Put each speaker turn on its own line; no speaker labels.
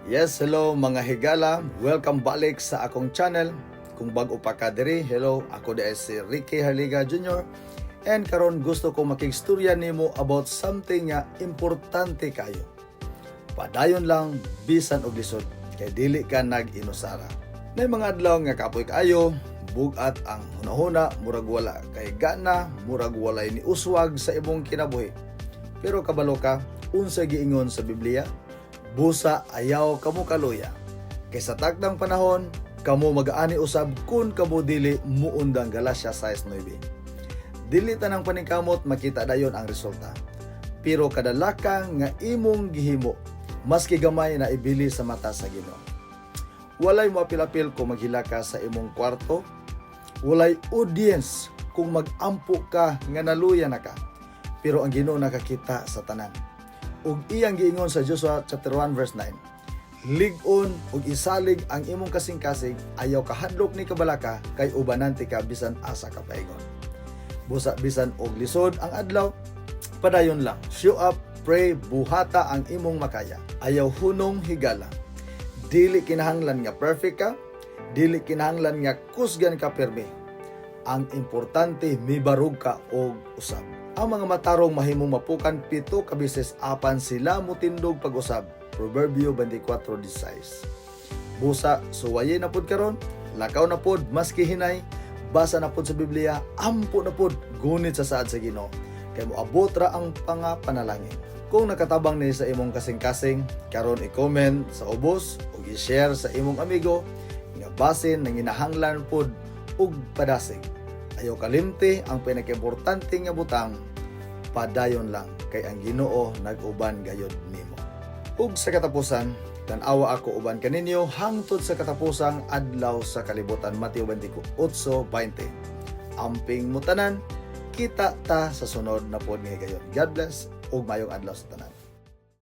Yes, hello mga higala. Welcome balik sa akong channel. Kung bago pa ka diri, hello, ako di si Ricky Harliga Jr. And karon gusto ko makigstorya nimo about something nga importante kayo. Padayon lang bisan og lisod kay dili ka nag-inusara. Nay mga adlaw nga kapoy kaayo, bugat ang hunahuna, murag wala kay gana, murag walay ni uswag sa imong kinabuhi. Pero kabalo ka, unsa giingon sa Biblia? Busa ayaw kamo kaluya. Kay sa takdang panahon, kamo mag-aani usab kun kamo dili muundang Galacia 6:9. Dili tanang paningkamot makita dayon ang resulta. Pero kadalaka nga imong gihimo, maski gamay na ibili sa mata sa Ginoo. Walay moapil-apil kung maghila ka sa imong kwarto. Walay audience kung mag-ampo ka nga naluya na ka. Pero ang Ginoo nakakita sa tanan. Ug iyang giingon sa Joshua chapter 1 verse 9. Lig-on ug isalig ang imong kasing-kasing, ayaw kahadlok ni kabalaka kay ubanante ka bisan asa ka paingon. Busa bisan og lisod ang adlaw, padayon lang. Show up, pray, buhata ang imong makaya. Ayaw hunong higala. Dili kinahanglan nga perfect ka, dili kinahanglan nga kusgan ka pirmi. Ang importante mibarug ka og usab. Ang mga matarong mahimong mapukan 7 ka beses apan sila mutindog pag-usab. Proverbio 24:16. Busa suwaye na pud karon, lakaw na pud maski hinay, basa na pud sa Biblia, ampo na pud gunit sa saad sa Ginoo. Kay moabot ra ang panalangin. Kung nakatabang ni sa imong kasing-kasing, karon i-comment sa ubos ug i-share sa imong amigo nga basin nang ginahanglan pud ug padasig. Ayaw kalimti ang pinakaimportante nga butang, padayon lang kay ang Ginoo nag-uban gayud nimo. Ug sa katapusan, tan-awa ako uban kaninyo hangtod sa katapusang adlaw sa kalibutan. Mateo 28:20. Amping mutanan, kita ta sa sunod na pod nga higayon. God bless ug mayong adlaw sa tanan.